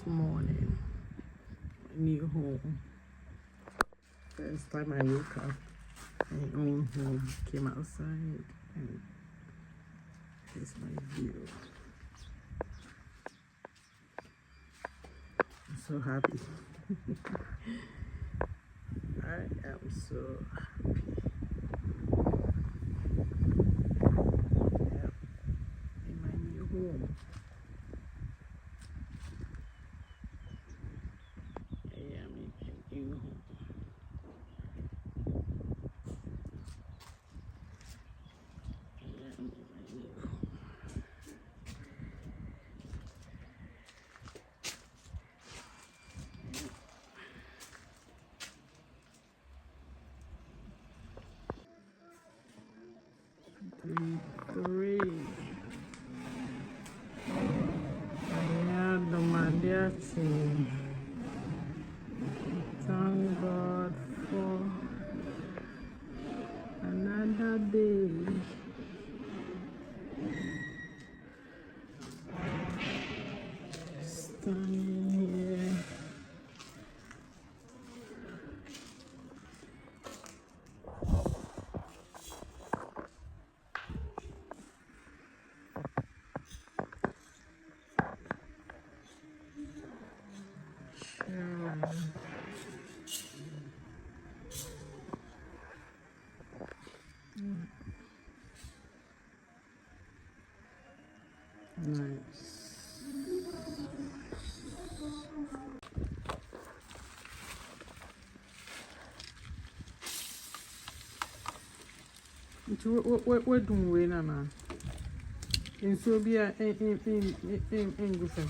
morning. New home. First time I woke up, my own home. Came outside and here's my view. I'm so happy. I am so happy. In my new home. I am in my new home. Three. Yeah, the Madia team. Thank God for another day. Standing here. Nice. What do we now? In Serbia, in Gufen.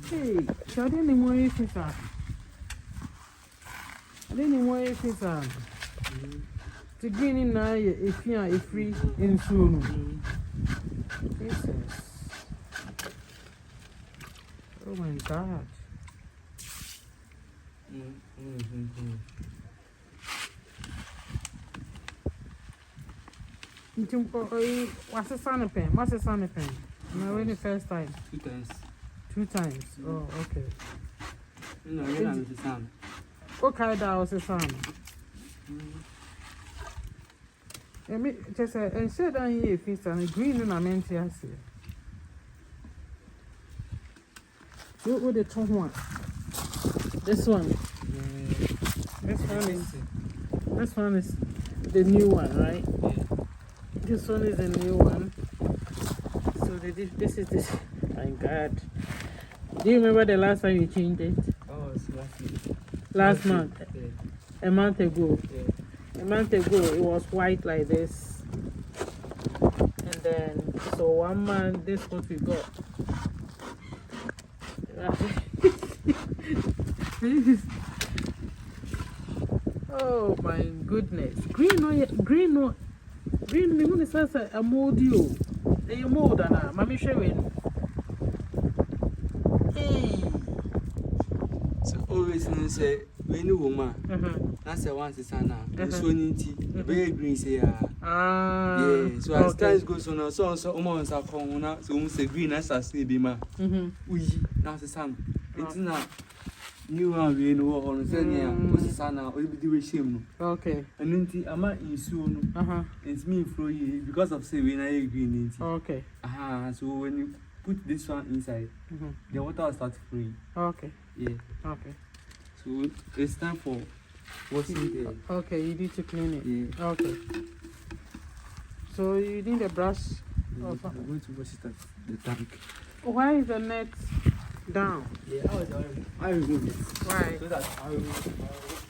Hey, so I didn't know if it's up. I didn't know if it's up. To gain in now, if you are free in soon. Oh my God. What's the sun pen? What's the sun pen? No, the first time. 2 times. 2 times. Oh, okay. No, you're not the sun. Okay, that was the sun. Just and said that here, if it's a green and I meant to say. What the top one? This one. This one is the new one, right? Yeah. This one is the new one. So this is this. My God. Do you remember the last time you changed it? Oh, it's last week. Last month. Yeah. A month ago. Yeah. A month ago it was white like this. And then so 1 month this is what we got. Oh my goodness. Green, we want to say a mold you. A mold, and Mammy showing. Hey. So always say when you woman, that's the one sister now. So neat, very green say yeah. So as time goes on, so almost a corner, so say green as a snibby man. We now the sun. It's not new one we know on Senya, what's the sun now, will be the shame. Okay. And then I'm not in soon. It's me for you because of say when I green. Okay. So when you put this one inside, the water will start free. Okay. Yeah. Okay. So it's time for washing there. Okay, you need to clean it. Yeah. Okay. So you need a brush. I'm going to wash it at the tank. Why is the net down? Yeah, I remove it. Why? So that I will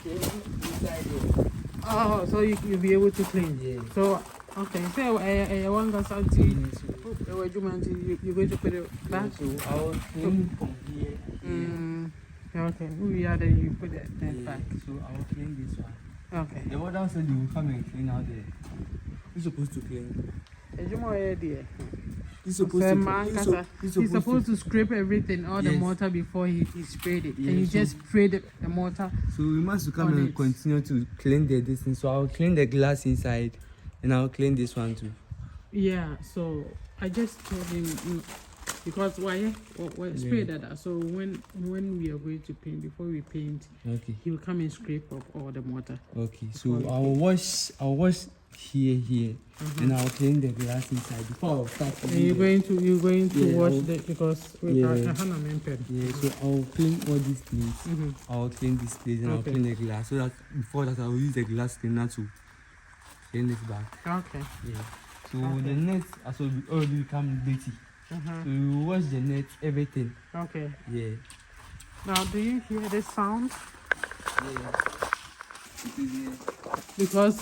clean inside there. Oh, so you'll be able to clean. Yeah. So okay. So I want to start to. You're going to put it back. So I will clean from here. Okay. We are then you put that back. So I will clean this one. Okay. The water said you will come and clean out there. You're supposed to clean. He's supposed to scrape everything, all the mortar before he sprayed it. And you just spray the mortar. So we must come and continue to clean the distance. So I'll clean the glass inside and I'll clean this one too. Yeah, so I just told him because why spray that. So when we are going to paint, before we paint, Okay. he will come and scrape up all the water. Okay. So I'll wash here, and I'll clean the glass inside before I'll start. And you're going to wash because we yeah. Yeah, so I'll clean all these things. I'll clean this place and I'll clean the glass, so that before that I'll use the glass cleaner to clean this back. Okay. Yeah. So the net also already become dirty. So you wash the net, everything. Okay. Yeah. Now, do you hear the sound? Yeah. Because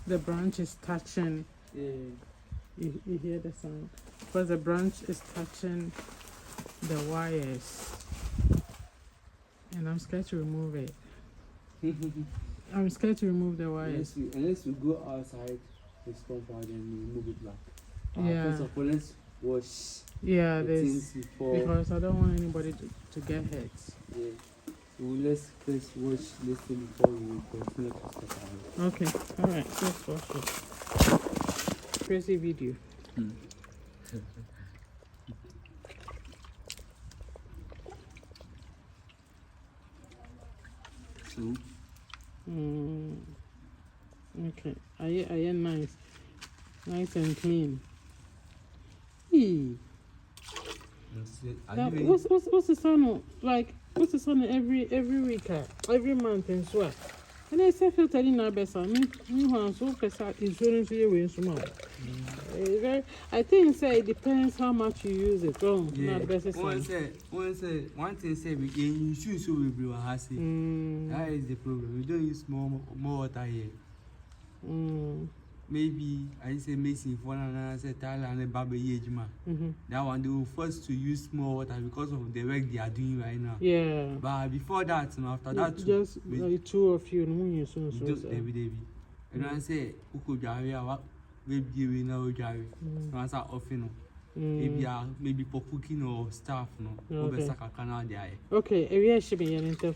the branch is touching. Yeah. You hear the sound because the branch is touching the wires, and I'm scared to remove it. I'm scared to remove the wires. Unless we go outside this compound and we move it back. Yeah. First of all, let's wash. Yeah, things before. because I don't want anybody to get hurt. Yeah. So let's first wash this thing before we continue to step out. Okay. All right. Let's wash it. Crazy video. So. Okay. Are you nice and clean? Hey. What's the sound like? What's the sound every week? Every month and so. And I say filtering now better. Me so pesa insurance you win small. I think it depends how much you use it. Yeah. One thing say we use so we will have it. That is the problem. We don't use more water here. Maybe I say mixing for another say Tyler and Baba Yejima. That one they will force to use more water because of the work they are doing right now. Yeah. But before that, after that, just like two of you, no one so. David. And I say, who could drive maybe we know drive. So I start offering. Maybe for cooking or stuff, no. Okay. There. Okay, area should be an inter.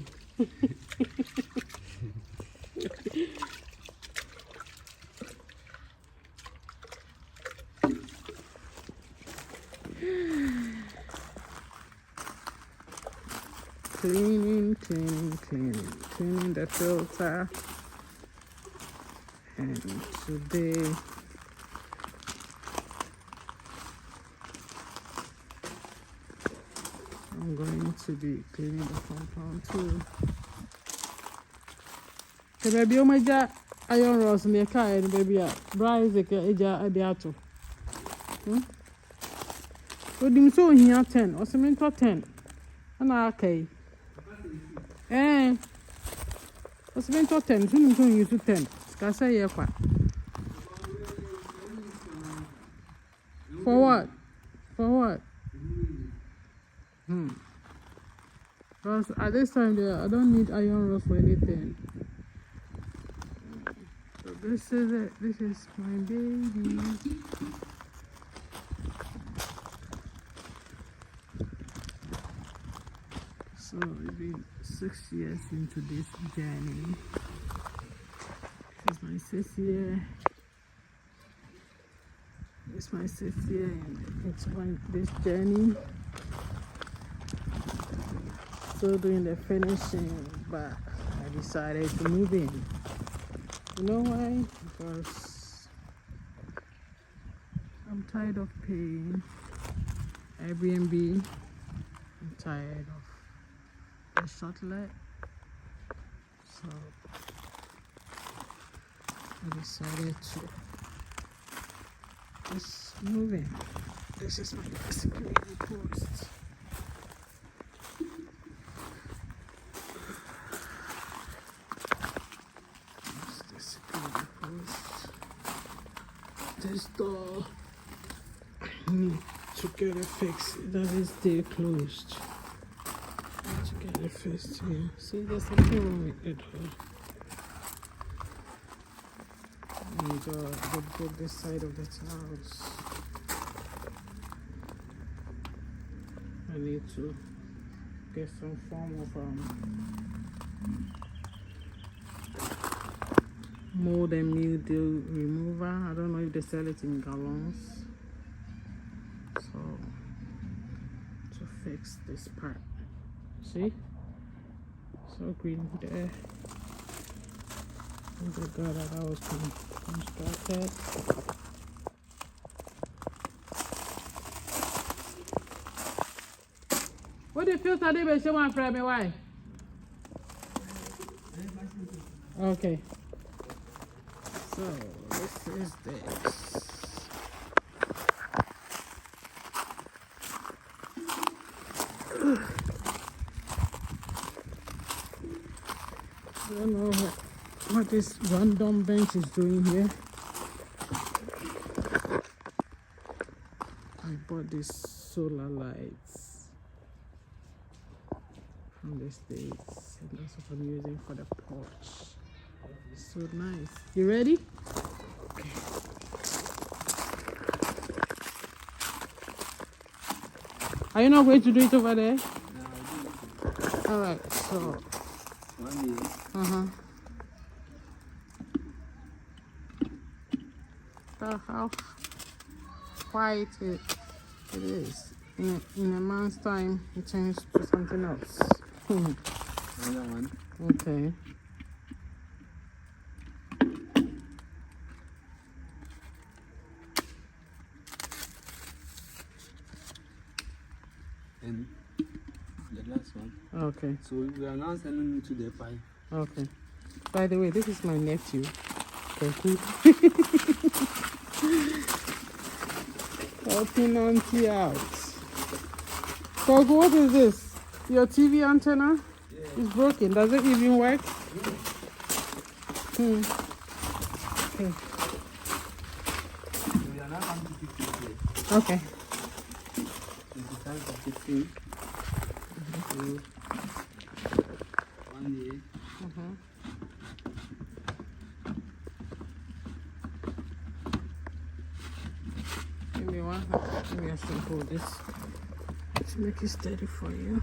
Cleaning the filter. And today I'm going to be cleaning the compound too. Baby, oh my God, iron rods in the car and baby, Bryce, a diato. What do you so here 10 or something for 10? And okay. What's been for 10? Soon going you to 10. Scassa here, what? For what? For what? Because at this time there, I don't need iron rods for anything. So this is it. This is my baby. So we've been 6 years into this journey. This is my 6th year. It's my 6th year into this journey. Still doing the finishing, but I decided to move in. You know why? Because I'm tired of paying Airbnb. I'm tired of the shortlet, so I decided to just move in. This is my security post. That's the security post. This door, I need to get it fixed. It doesn't stay closed. To get it fixed here. See, there's something wrong with it. I need to get this side of the house. I need to get some form of mold and mildew remover. I don't know if they sell it in gallons. So to fix this part, see, so green there. Oh my God, that was constructed. What do you feel today, but someone from me? Why? Okay. So this is this. I don't know what this random bench is doing here. I bought these solar lights from the States, and that's what I'm using for the porch. So nice. You ready? Okay. Are you not going to do it over there? No. Alright, so. How quiet it is. In a month's time, it changes to something else. Another one. Okay. And the last one. Okay. So we are now sending you to the pipe. Okay. By the way, this is my nephew. Thank helping auntie out. Kogu, what is this? Your TV antenna? Yeah. Is broken. Does it even work? Okay. We are now coming to 50 here. Okay. It's the size of 15. So 1 day. Give me one. Let me just hold this to make it steady for you.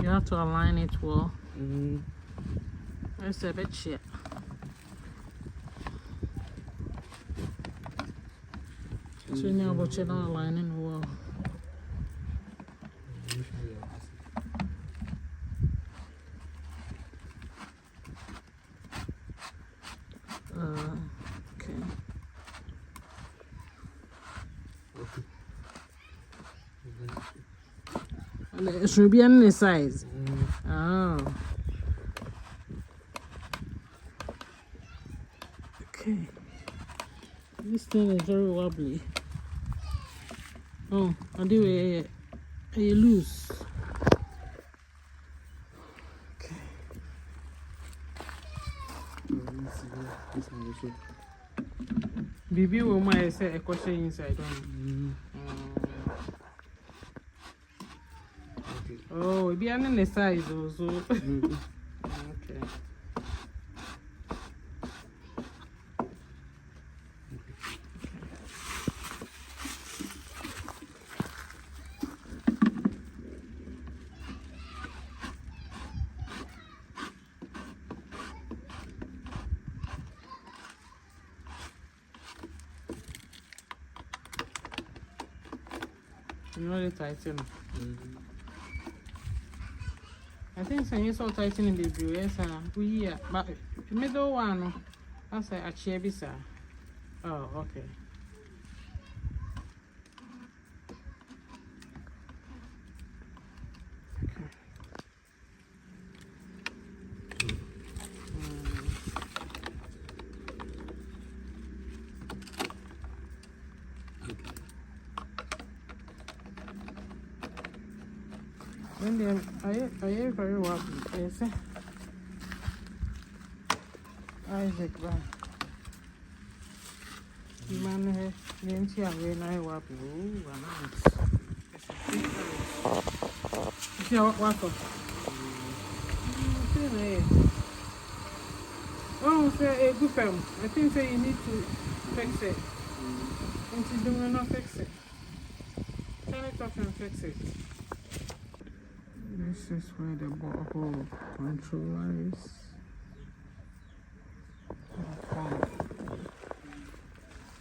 You have to align it well. It's a bit shit. So now, but you're not aligning well. Okay. And it should be any size. Oh. Okay. This thing is very wobbly. Oh, I do a loose. Okay. Bibi will my say a question inside. Oh, it be an size also. Okay. You know the tighten. I think when you saw tightening the yes, we but the middle one, that's a chair, sir. Oh, okay. Then I am very well. Yes, Isaac, you man, then see, I will I walk. See what walk up. Oh, say a good film. I think say you need to fix it. And she's doing not fix it. Turn it off and fix it. This is where the borehole controller is.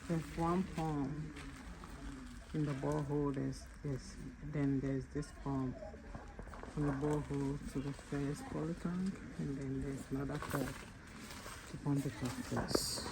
There's one pump in the borehole. Then there's this pump from the borehole to the first polytank, and then there's another pump to pump it up first.